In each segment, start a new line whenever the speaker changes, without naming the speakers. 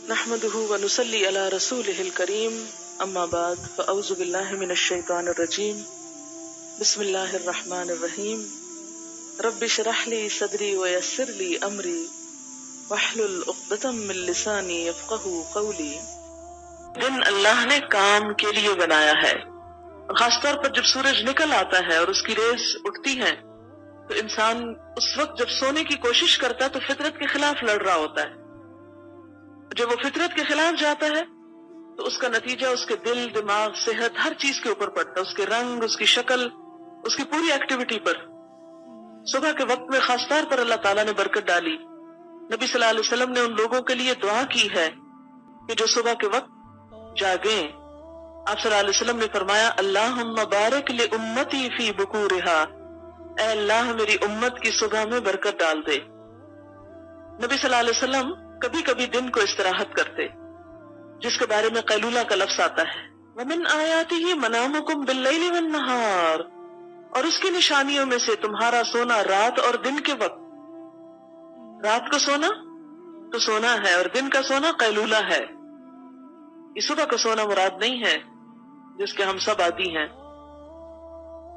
نحمده ونصلي على رسوله الكريم اما بعد فاعوذ بالله من الشيطان الرجيم بسم الله الرحمن الرحيم رب اشرح لي صدري ويسر لي امري واحلل عقدة من لساني يفقهوا قولي۔ دن اللہ نے کام کے لیے بنایا ہے، خاص طور پر جب سورج نکل آتا ہے اور اس کی ریز اٹھتی ہے تو انسان اس وقت جب سونے کی کوشش کرتا ہے تو فطرت کے خلاف لڑ رہا ہوتا ہے۔ جب وہ فطرت کے خلاف جاتا ہے تو اس کا نتیجہ اس کے دل، دماغ، صحت، ہر چیز کے اوپر پڑتا ہے، اس کے رنگ، اس کی شکل، اس کی پوری ایکٹیویٹی پر۔ صبح کے وقت میں خاص طور پر اللہ تعالیٰ نے برکت ڈالی۔ نبی صلی اللہ علیہ وسلم نے ان لوگوں کے لیے دعا کی ہے کہ جو صبح کے وقت جاگیں۔ آپ صلی اللہ علیہ وسلم نے فرمایا اللہم بارک لامتی فی بکورہا، اے اللہ میری امت کی صبح میں برکت ڈال دے۔ نبی صلی اللہ علیہ وسلم کبھی کبھی دن کو استراحت کرتے، جس کے بارے میں قیلولہ کا لفظ آتا ہے۔ وَمِنْ آیَاتِهِ مَنَامُكُمْ بِاللَّيْلِ وَالنَّهَارِ، اور اس کی نشانیوں میں سے تمہارا سونا رات اور دن کے وقت۔ رات کو سونا تو سونا ہے اور دن کا سونا قیلولہ ہے۔ یہ صبح کا سونا مراد نہیں ہے جس کے ہم سب عادی ہیں۔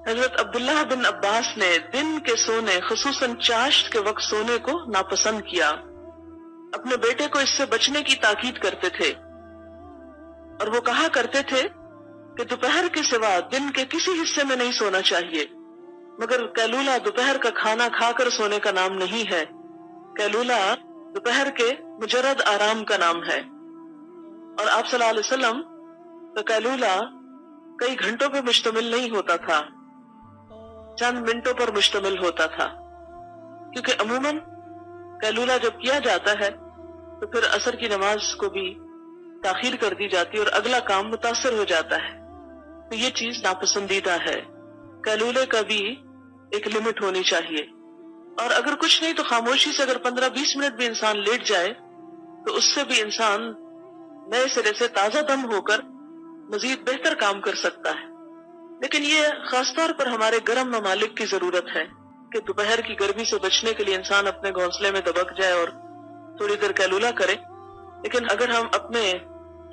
حضرت عبداللہ بن عباس نے دن کے سونے خصوصاً چاشت کے وقت سونے کو ناپسند کیا، اپنے بیٹے کو اس سے بچنے کی تاکید کرتے تھے، اور وہ کہا کرتے تھے کہ دوپہر کے سوا دن کے کسی حصے میں نہیں سونا چاہیے، مگر قیلولہ دوپہر کا کھانا کھا کر سونے کا نام نہیں ہے۔ قیلولہ دوپہر کے مجرد آرام کا نام ہے، اور آپ صلی اللہ علیہ وسلم کا قیلولہ کئی گھنٹوں پہ مشتمل نہیں ہوتا تھا، چند منٹوں پر مشتمل ہوتا تھا، کیونکہ عموماً قیلولہ جب کیا جاتا ہے تو پھر عصر کی نماز کو بھی تاخیر کر دی جاتی ہے اور اگلا کام متاثر ہو جاتا ہے، تو یہ چیز ناپسندیدہ ہے۔ قیلولے کا بھی ایک لمٹ ہونی چاہیے، اور اگر کچھ نہیں تو خاموشی سے اگر 15-20 منٹ بھی انسان لیٹ جائے تو اس سے بھی انسان نئے سرے سے تازہ دم ہو کر مزید بہتر کام کر سکتا ہے۔ لیکن یہ خاص طور پر ہمارے گرم ممالک کی ضرورت ہے کہ دوپہر کی گرمی سے بچنے کے لیے انسان اپنے گھونسلے میں دبک جائے اور تھوڑی دیر قیلولہ کرے۔ لیکن اگر ہم اپنے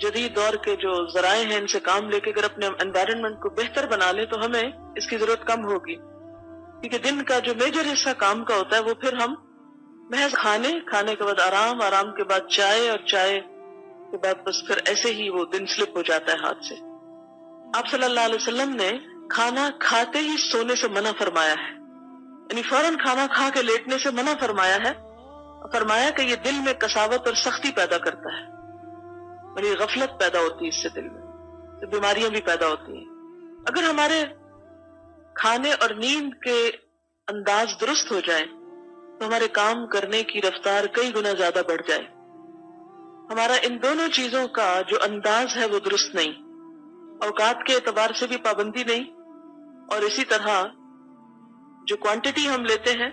جدید دور کے جو ذرائع ہیں ان سے کام لے کے اگر اپنے انوائرنمنٹ کو بہتر بنا لیں تو ہمیں اس کی ضرورت کم ہوگی، کیونکہ دن کا جو میجر حصہ کام کا ہوتا ہے وہ پھر ہم محض کھانے کے بعد آرام کے بعد چائے، اور چائے کے بعد بس پھر ایسے ہی وہ دن سلپ ہو جاتا ہے ہاتھ سے۔ آپ صلی اللہ علیہ وسلم نے کھانا کھاتے ہی سونے سے منع فرمایا ہے، یعنی فوراً کھانا کھا کے لیٹنے سے منع فرمایا ہے، فرمایا کہ یہ دل میں قساوت اور سختی پیدا کرتا ہے، یعنی غفلت پیدا ہوتی ہے اس سے، دل میں تو بیماریاں بھی پیدا ہوتی ہیں۔ اگر ہمارے کھانے اور نیند کے انداز درست ہو جائیں تو ہمارے کام کرنے کی رفتار کئی گنا زیادہ بڑھ جائے۔ ہمارا ان دونوں چیزوں کا جو انداز ہے وہ درست نہیں، اوقات کے اعتبار سے بھی پابندی نہیں، اور اسی طرح جو کوانٹٹی ہم لیتے ہیں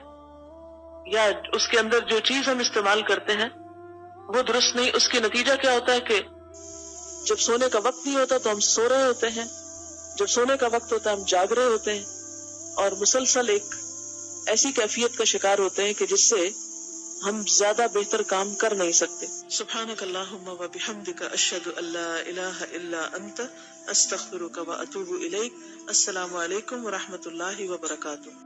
یا اس کے اندر جو چیز ہم استعمال کرتے ہیں وہ درست نہیں۔ اس کے نتیجہ کیا ہوتا ہے کہ جب سونے کا وقت نہیں ہوتا تو ہم سو رہے ہوتے ہیں، جب سونے کا وقت ہوتا ہے ہم جاگ رہے ہوتے ہیں، اور مسلسل ایک ایسی کیفیت کا شکار ہوتے ہیں کہ جس سے ہم زیادہ بہتر کام کر نہیں سکتے۔ سبحانک اللہم و بحمدک اشہد ان لا الہ الا انت استغفرک و اتوب الیک۔ السلام علیکم و رحمۃ اللہ وبرکاتہ۔